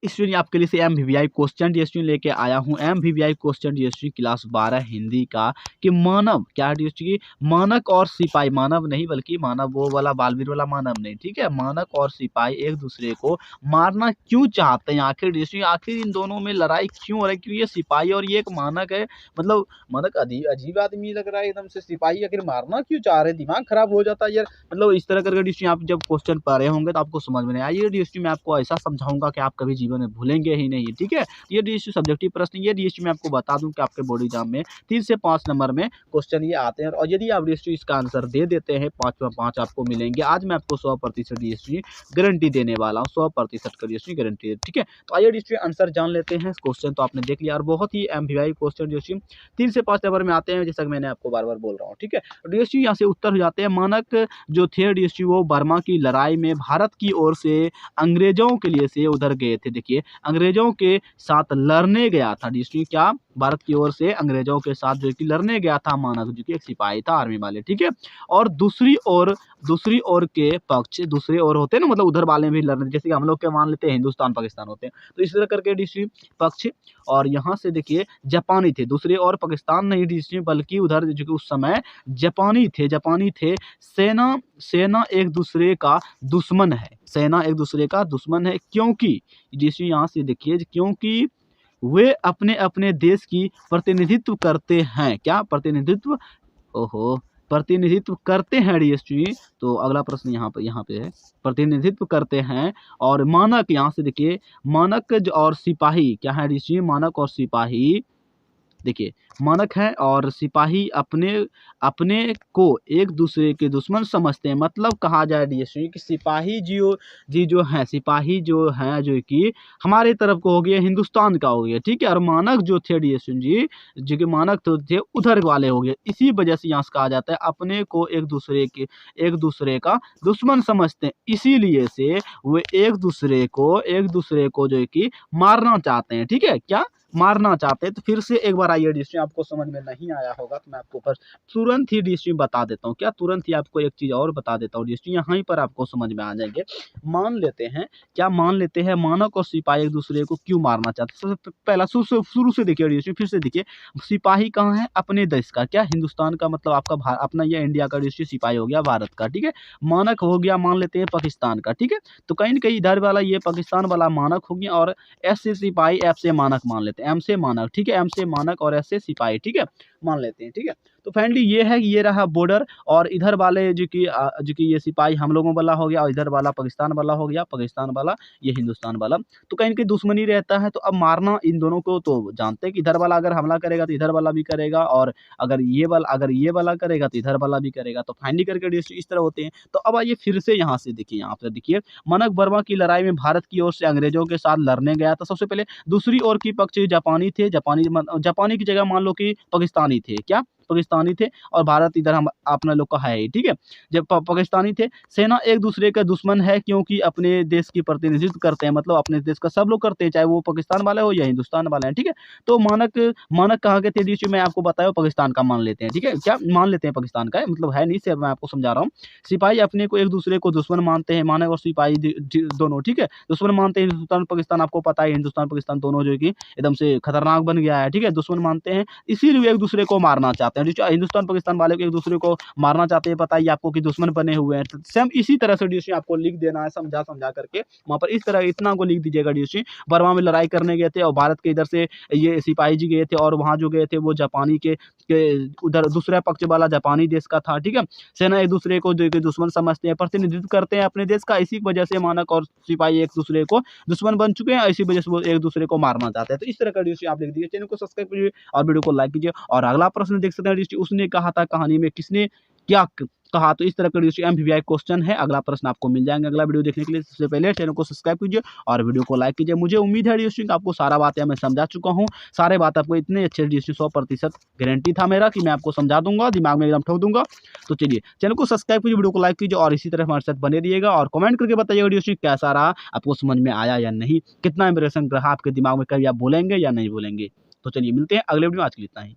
Student आपके लिए से एमवीवीआई क्वेश्चन स्टूडेंट लेके आया हूँ। एमवीवीआई क्वेश्चन स्टूडेंट क्लास 12 हिंदी का कि मानव क्या है की मानक और सिपाही, मानव नहीं बल्कि मानव वो वाला बालवीर वाला मानव नहीं, ठीक है, मानक और सिपाही एक दूसरे को मारना क्यों चाहते हैं, आखिर इन दोनों में लड़ाई क्यों हो रही है, क्यों ये सिपाही और ये एक मानक है, मतलब मानक अजीब आदमी लग रहा है एकदम से, सिपाही आखिर मारना क्यों चाह रहे हैं, दिमाग खराब हो जाता है यार। मतलब इस तरह करके डिस्ट्री आप जब क्वेश्चन पढ़ रहे होंगे तो आपको समझ में नहीं आइए, डिस्ट्री में आपको ऐसा समझाऊंगा कि आप कभी जीवन में भूलेंगे ही नहीं, ठीक है। ये डिस्ट्री सब्जेक्टिव प्रश्न, ये डिस्ट्री में आपको बता दूं कि आपके बोर्ड एग्जाम में 3 से 5 नंबर में क्वेश्चन ये आते हैं, और यदि आप डिस्ट्री इसका आंसर दे देते हैं 5 में 5 आपको मिलेंगे। आज मैं आपको 100% डिस्ट्री गारंटी देने वाला हूँ, 100% का डिस्ट्री गारंटी है, ठीक है। तो आइए डिस्ट्री आंसर जान लेते हैं। क्वेश्चन तो आपने देख लिया और बहुत ही एमवीआई क्वेश्चन डिस्ट्री 3 से 5 नंबर में आते हैं, जैसा कि मैंने आपको बार बार बोल रहा हूँ, ठीक है। डिस्ट्री यहाँ से उत्तर हो जाते हैं। मानक जो थे डिस्ट्री वो बर्मा की लड़ाई में भारत की ओर से अंग्रेजों के लिए से उधर गए थे। देखिए अंग्रेजों के साथ लड़ने गया था डिस्ट्री, क्या भारत की ओर से अंग्रेजों के साथ जो कि लड़ने गया था मानक, जो कि एक सिपाही था आर्मी वाले, ठीक है। और दूसरी ओर के पक्ष, दूसरे ओर होते हैं ना, मतलब उधर वाले भी लड़ने, जैसे कि हम लोग के मान लेते हैं हिंदुस्तान पाकिस्तान होते हैं, तो इस तरह करके डिस्ट्री पक्ष, और यहाँ से देखिए जापानी थे, दूसरे और पाकिस्तान नहीं डिस्ट्री बल्कि उधर जो कि उस समय जापानी थे। सेना एक दूसरे का दुश्मन है, सेना एक दूसरे का दुश्मन है, क्योंकि डिस्ट्री यहाँ से देखिए, क्योंकि वे अपने अपने देश की प्रतिनिधित्व करते हैं, क्या प्रतिनिधित्व, ओहो, प्रतिनिधित्व करते हैं डीएसटी। तो अगला प्रश्न यहाँ पे है, प्रतिनिधित्व करते हैं। और मानक, यहाँ से देखिए मानक और सिपाही क्या है डीएसटी, मानक और सिपाही, देखिए मानक है और सिपाही अपने को एक दूसरे के दुश्मन समझते हैं। मतलब कहा जाए डीएसटी कि सिपाही जो है जो कि हमारे तरफ को हो गया, हिंदुस्तान का हो गया, ठीक है, और मानक जो थे डीएसटी जी, जो कि मानक तो थे उधर वाले हो गए। इसी वजह से यहाँ से कहा जाता है अपने को एक दूसरे का दुश्मन समझते हैं, इसीलिए से वे एक दूसरे को जो है कि मारना चाहते हैं, ठीक है, क्या मारना चाहते हैं। तो फिर से एक बार आइए डिस्ट्री, आपको समझ में नहीं आया होगा तो मैं आपको पर तुरंत ही डिस्ट्री बता देता हूँ, क्या तुरंत ही आपको एक चीज़ और बता देता हूँ डिस्ट्री, यहाँ पर आपको समझ में आ जाएंगे। मान लेते हैं मानक और सिपाही एक दूसरे को क्यों मारना चाहते हैं। सबसे पहला शुरू से देखिए डिस्ट्री, फिर से देखिए, सिपाही कहाँ है, अपने देश का, क्या हिंदुस्तान का, मतलब आपका अपना यह इंडिया का डिस्ट्री, सिपाही हो गया भारत का, ठीक है। मानक हो गया मान लेते हैं पाकिस्तान का, ठीक है। तो कहीं न कहीं इधर वाला ये पाकिस्तान वाला मानक हो गया, और एस से सिपाही, एफ से मानक मान लेते हैं, एम से मानक, ठीक है, एम से मानक और एस से सिपाही, ठीक है, मान लेते हैं, ठीक है। तो फाइनली ये है, ये रहा बॉर्डर, और इधर वाले जो कि ये सिपाही हम लोगों वाला हो गया, और इधर वाला पाकिस्तान वाला हो गया, पाकिस्तान वाला ये हिंदुस्तान वाला। तो कहीं न कहीं दुश्मनी रहता है, तो अब मारना इन दोनों को, तो जानते हैं कि इधर वाला अगर हमला करेगा तो इधर वाला भी करेगा, और अगर ये वाला करेगा तो इधर वाला भी करेगा, तो फाइनली करके इस तरह होते हैं। तो अब आइए फिर से यहाँ से देखिए, यहाँ पे देखिए मानक बर्मा की लड़ाई में भारत की ओर से अंग्रेजों के साथ लड़ने गया था। सबसे पहले दूसरी ओर की पक्ष जापानी थे, जापानी की जगह मान लो कि पाकिस्तानी थे, क्या पाकिस्तानी थे, और भारत इधर हम अपना लोग का है ही, ठीक है। जब पाकिस्तानी थे, सेना एक दूसरे का दुश्मन है क्योंकि अपने देश की प्रतिनिधित्व करते हैं, मतलब अपने देश का सब लोग करते हैं, चाहे वो पाकिस्तान वाले हो या हिंदुस्तान वाले हैं, ठीक है। तो मानक कहाँ के थे डिस्ट्री, मैं आपको बताया पाकिस्तान का मान लेते हैं, ठीक है, क्या मान लेते हैं पाकिस्तान का है, मतलब है नहीं, सिर्फ मैं आपको समझा रहा हूँ। सिपाही अपने को एक दूसरे को दुश्मन मानते हैं, मानक और सिपाही दोनों, ठीक है, दुश्मन मानते हैं। हिंदुस्तान पाकिस्तान आपको पता है, हिंदुस्तान पाकिस्तान दोनों जो कि एकदम से खतरनाक बन गया है, ठीक है, दुश्मन मानते हैं, इसीलिए एक दूसरे को मारना चाहते हैं। हिंदुस्तान पाकिस्तान वाले एक दूसरे को मारना चाहते हैं, बताइए आपको कि दुश्मन बने हुए हैं। सेम इसी तरह से डिस्ट्री आपको लिख देना है, समझा करके वहाँ पर इस तरह इतना को लिख दीजिएगा। डिस्ट्री बर्मा में लड़ाई करने गए थे, और भारत के इधर से ये सिपाही जी गए थे, और वहाँ जो गए थे वो जापानी के उधर दूसरा पक्ष वाला जापानी देश का था, ठीक है। सेना एक दूसरे को जो दुश्मन समझते हैं, प्रतिनिधित्व करते हैं अपने देश का, इसी वजह से मानक और सिपाही एक दूसरे को दुश्मन बन चुके हैं, इसी वजह से वो एक दूसरे को मारना चाहते हैं। तो इस तरह का डिस्ट्री आप लिख दीजिए। चैनल को सब्सक्राइब कीजिए और वीडियो को लाइक कीजिए। और अगला प्रश्न देख सकते हैं डिस्ट्री, उसने कहा था कहानी में किसने क्या कहा, तो इस तरह का डिस्ट्री एमवीआई क्वेश्चन है। अगला प्रश्न आपको मिल जाएंगे। अगला वीडियो देखने के लिए सबसे पहले चैनल को सब्सक्राइब कीजिए और वीडियो को लाइक कीजिए। मुझे उम्मीद है डिस्ट्री आपको सारा बातें मैं समझा चुका हूँ, सारे बात आपको इतने अच्छे डिस्ट्री 100% गारंटी था मेरा कि मैं आपको समझा दूंगा, दिमाग में एकदम ठोक दूंगा। तो चलिए चैनल को सब्सक्राइब कीजिए, वीडियो को लाइक कीजिए, और इसी तरह हमारे साथ बने रहिएगा, और कमेंट करके बताइएगा डिस्ट्री कैसा रहा, आपको समझ में आया या नहीं, कितना इंप्रेशन रहा आपके दिमाग में, कभी आप बोलेंगे या नहीं बोलेंगे। तो चलिए मिलते हैं अगले वीडियो में, आज के लिए इतना ही।